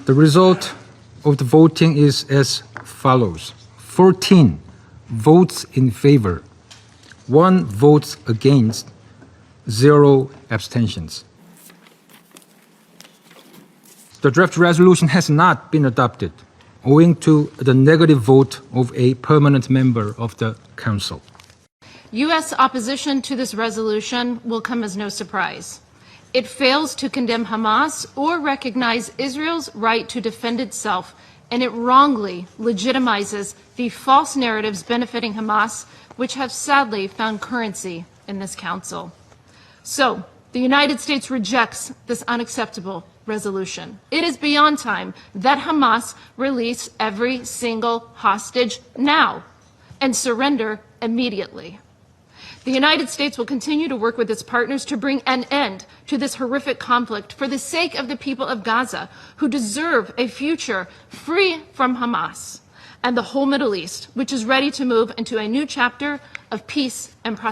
The result of the voting is as follows. 14 votes in favor, 1 votes against, 0 abstentions. The draft resolution has not been adopted, owing to the negative vote of a permanent member of the Council. U.S. opposition to this resolution will come as no surprise. It fails to condemn Hamas or recognize Israel's right to defend itself, and it wrongly legitimizes the false narratives benefiting Hamas, which have sadly found currency in this Council. So, the United States rejects this unacceptable resolution. It is beyond time that Hamas release every single hostage now and surrender immediately. The United States will continue to work with its partners to bring an end to this horrific conflict for the sake of the people of Gaza, who deserve a future free from Hamas, and the whole Middle East, which is ready to move into a new chapter of peace and prosperity.